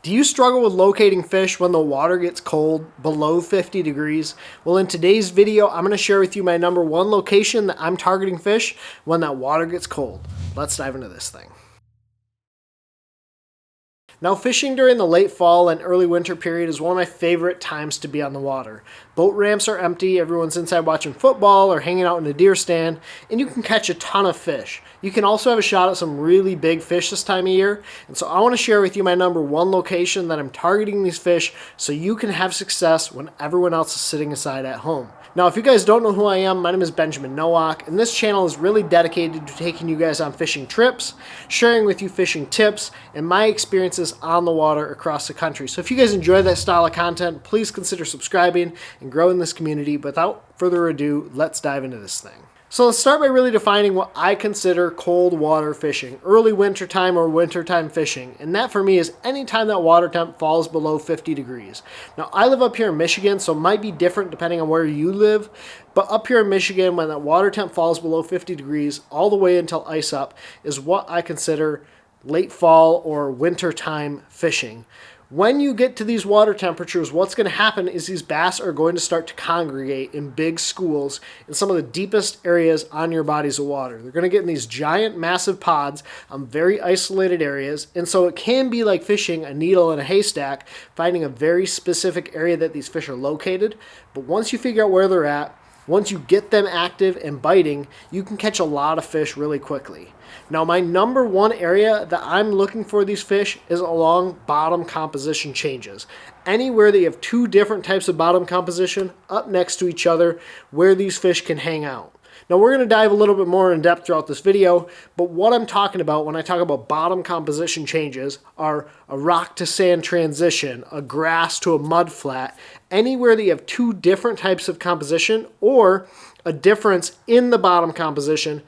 Do you struggle with locating fish when the water gets cold, below 50 degrees? Well, in today's video, I'm going to share with you my number one location that I'm targeting fish when that water gets cold. Let's dive into this thing. Now, fishing during the late fall and early winter period is one of my favorite times to be on the water. Boat ramps are empty, everyone's inside watching football or hanging out in a deer stand, and you can catch a ton of fish. You can also have a shot at some really big fish this time of year, and so I want to share with you my number one location that I'm targeting these fish so you can have success when everyone else is sitting aside at home. Now, if you guys don't know who I am, my name is Benjamin Nowak, and this channel is really dedicated to taking you guys on fishing trips, sharing with you fishing tips, and my experiences on the water across the country. So if you guys enjoy that style of content, please consider subscribing and growing this community. But without further ado, let's dive into this thing. So let's start by really defining what I consider cold water fishing, early wintertime or wintertime fishing. And that for me is any time that water temp falls below 50 degrees. Now I live up here in Michigan, so it might be different depending on where you live. But up here in Michigan, when that water temp falls below 50 degrees all the way until ice up is what I consider late fall or wintertime fishing. When you get to these water temperatures, what's going to happen is these bass are going to start to congregate in big schools in some of the deepest areas on your bodies of water. They're going to get in these giant, massive pods on very isolated areas, and so it can be like fishing a needle in a haystack, finding a very specific area that these fish are located. But once you figure out where they're at, once you get them active and biting, you can catch a lot of fish really quickly. Now, my number one area that I'm looking for these fish is along bottom composition changes. Anywhere that you have two different types of bottom composition up next to each other where these fish can hang out. Now, we're going to dive a little bit more in depth throughout this video, but what I'm talking about when I talk about bottom composition changes are a rock to sand transition, a grass to a mud flat, anywhere that you have two different types of composition or a difference in the bottom composition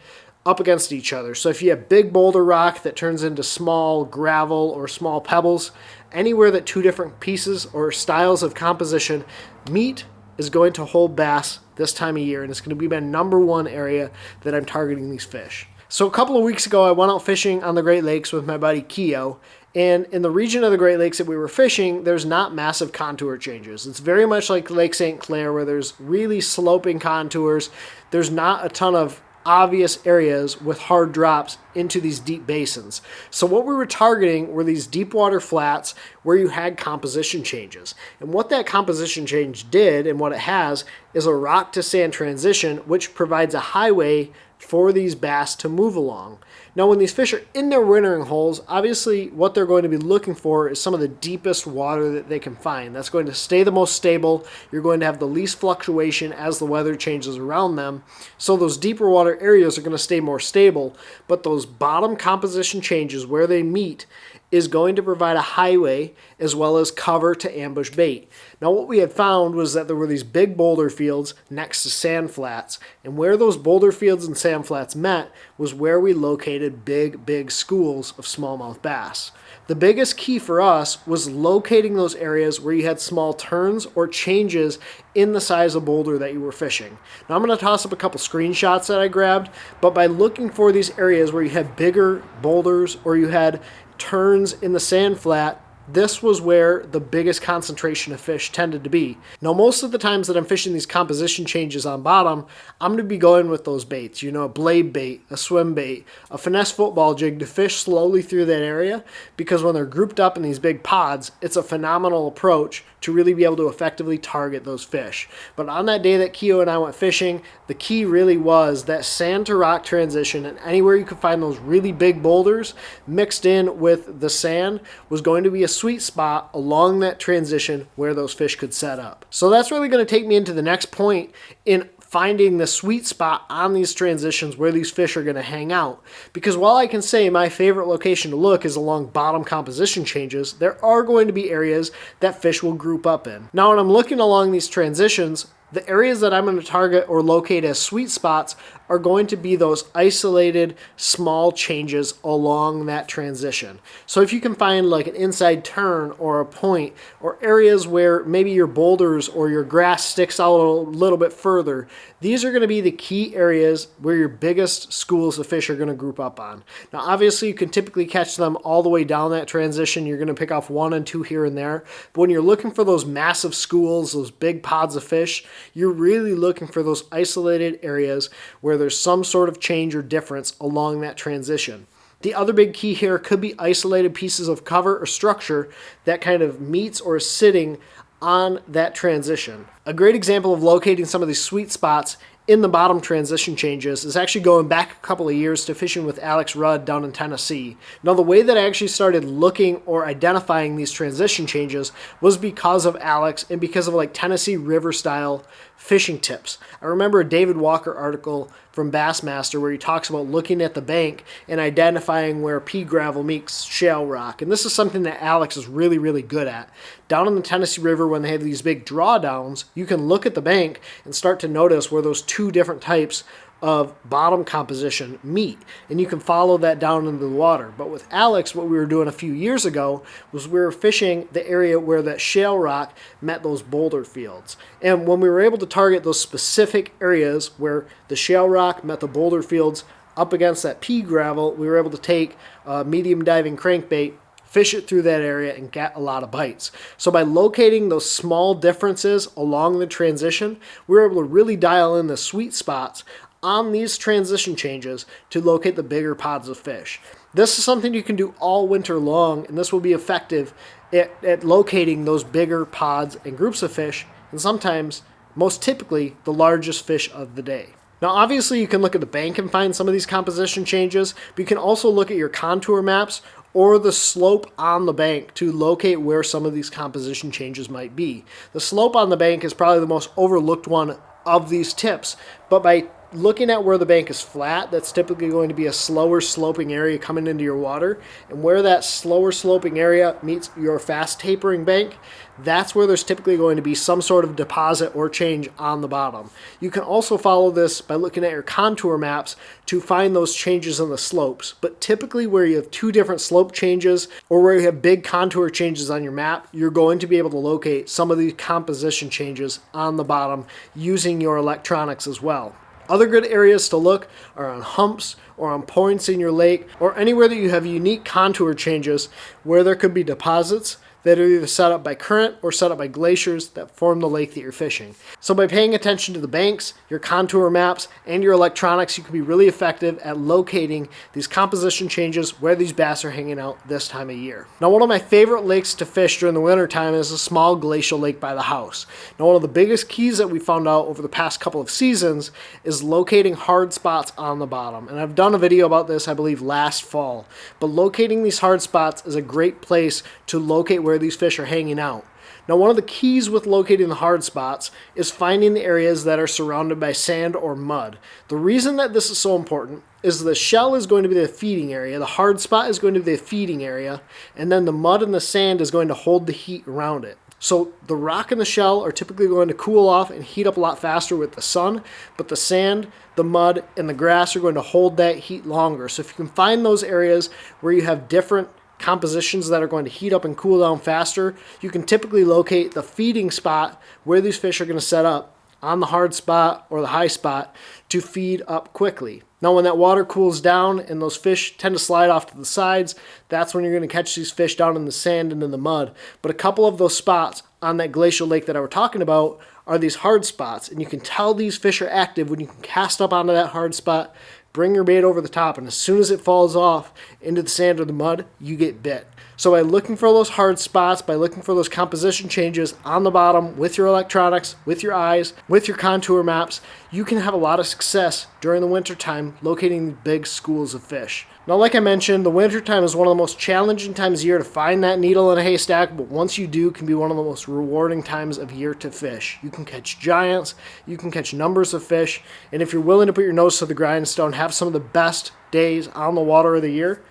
up against each other. So if you have big boulder rock that turns into small gravel or small pebbles, anywhere that two different pieces or styles of composition meet is going to hold bass this time of year, and it's going to be my number one area that I'm targeting these fish. So a couple of weeks ago, I went out fishing on the Great Lakes with my buddy Keo, and in the region of the Great Lakes that we were fishing, there's not massive contour changes. It's very much like Lake St. Clair where there's really sloping contours. There's not a ton of obvious areas with hard drops into these deep basins. So what we were targeting were these deep water flats where you had composition changes. And what that composition change did and what it has is a rock to sand transition, which provides a highway for these bass to move along. Now, when these fish are in their wintering holes, obviously what they're going to be looking for is some of the deepest water that they can find. That's going to stay the most stable. You're going to have the least fluctuation as the weather changes around them. So those deeper water areas are going to stay more stable, but those bottom composition changes where they meet is going to provide a highway as well as cover to ambush bait. Now, what we had found was that there were these big boulder fields next to sand flats, and where those boulder fields and sand flats met was where we located big schools of smallmouth bass. The biggest key for us was locating those areas where you had small turns or changes in the size of boulder that you were fishing. Now, I'm going to toss up a couple screenshots that I grabbed, but by looking for these areas where you had bigger boulders or you had turns in the sand flat, this was where the biggest concentration of fish tended to be. Now, most of the times that I'm fishing these composition changes on bottom, I'm going to be going with those baits, a blade bait, a swim bait, a finesse football jig to fish slowly through that area, because when they're grouped up in these big pods, it's a phenomenal approach to really be able to effectively target those fish. But on that day that Keo and I went fishing, the key really was that sand to rock transition, and anywhere you could find those really big boulders mixed in with the sand was going to be a sweet spot along that transition where those fish could set up. So that's really going to take me into the next point in finding the sweet spot on these transitions where these fish are going to hang out. Because while I can say my favorite location to look is along bottom composition changes, there are going to be areas that fish will group up in. Now, when I'm looking along these transitions, The areas that I'm going to target or locate as sweet spots are going to be those isolated small changes along that transition. So if you can find like an inside turn or a point or areas where maybe your boulders or your grass sticks out a little bit further, these are going to be the key areas where your biggest schools of fish are going to group up on. Now obviously you can typically catch them all the way down that transition. You're going to pick off 1 and 2 here and there. But when you're looking for those massive schools, those big pods of fish, you're really looking for those isolated areas where there's some sort of change or difference along that transition. The other big key here could be isolated pieces of cover or structure that kind of meets or is sitting on that transition. A great example of locating some of these sweet spots in the bottom transition changes is actually going back a couple of years to fishing with Alex Rudd down in Tennessee. Now the way that I actually started looking or identifying these transition changes was because of Alex and because of like Tennessee river style fishing tips. I remember a David Walker article from Bassmaster where he talks about looking at the bank and identifying where pea gravel meets shale rock. And this is something that Alex is really, really good at. Down in the Tennessee River when they have these big drawdowns, you can look at the bank and start to notice where those 2 different types of bottom composition meet, and you can follow that down into the water. But with Alex, what we were doing a few years ago was we were fishing the area where that shale rock met those boulder fields. And when we were able to target those specific areas where the shale rock met the boulder fields up against that pea gravel, we were able to take a medium diving crankbait, fish it through that area, and get a lot of bites. So by locating those small differences along the transition, we were able to really dial in the sweet spots on these transition changes to locate the bigger pods of fish. This is something you can do all winter long, and this will be effective at locating those bigger pods and groups of fish, and sometimes, most typically, the largest fish of the day. Now obviously you can look at the bank and find some of these composition changes, but you can also look at your contour maps or the slope on the bank to locate where some of these composition changes might be. The slope on the bank is probably the most overlooked one of these tips, but by looking at where the bank is flat, that's typically going to be a slower sloping area coming into your water, and where that slower sloping area meets your fast tapering bank, that's where there's typically going to be some sort of deposit or change on the bottom. You can also follow this by looking at your contour maps to find those changes in the slopes, but typically where you have 2 different slope changes or where you have big contour changes on your map, you're going to be able to locate some of these composition changes on the bottom using your electronics as well. Other good areas to look are on humps or on points in your lake or anywhere that you have unique contour changes where there could be deposits that are either set up by current or set up by glaciers that form the lake that you're fishing. So by paying attention to the banks, your contour maps, and your electronics, you can be really effective at locating these composition changes where these bass are hanging out this time of year. Now one of my favorite lakes to fish during the winter time is a small glacial lake by the house. Now one of the biggest keys that we found out over the past couple of seasons is locating hard spots on the bottom. And I've done a video about this, I believe, last fall. But locating these hard spots is a great place to locate where these fish are hanging out. Now, one of the keys with locating the hard spots is finding the areas that are surrounded by sand or mud. The reason that this is so important is the shell is going to be the feeding area, the hard spot is going to be the feeding area, and then the mud and the sand is going to hold the heat around it. So the rock and the shell are typically going to cool off and heat up a lot faster with the sun, but the sand, the mud, and the grass are going to hold that heat longer. So if you can find those areas where you have different compositions that are going to heat up and cool down faster, you can typically locate the feeding spot where these fish are going to set up on the hard spot or the high spot to feed up quickly. Now when that water cools down and those fish tend to slide off to the sides, that's when you're going to catch these fish down in the sand and in the mud. But a couple of those spots on that glacial lake that I was talking about are these hard spots, and you can tell these fish are active when you can cast up onto that hard spot, bring your bait over the top, and as soon as it falls off into the sand or the mud, you get bit. So by looking for those hard spots, by looking for those composition changes on the bottom with your electronics, with your eyes, with your contour maps, you can have a lot of success during the winter time locating big schools of fish. Now, like I mentioned, the winter time is one of the most challenging times of year to find that needle in a haystack, but once you do, it can be one of the most rewarding times of year to fish. You can catch giants, you can catch numbers of fish, and if you're willing to put your nose to the grindstone, have some of the best days on the water of the year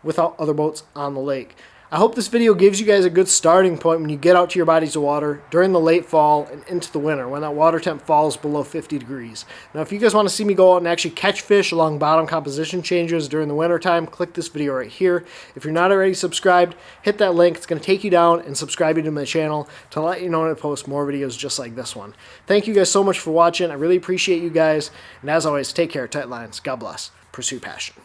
without other boats on the lake. I hope this video gives you guys a good starting point when you get out to your bodies of water during the late fall and into the winter when that water temp falls below 50 degrees. Now if you guys want to see me go out and actually catch fish along bottom composition changes during the winter time, click this video right here. If you're not already subscribed, hit that link. It's going to take you down and subscribe you to my channel to let you know when I post more videos just like this one. Thank you guys so much for watching. I really appreciate you guys. And as always, take care, tight lines. God bless. Pursue passion.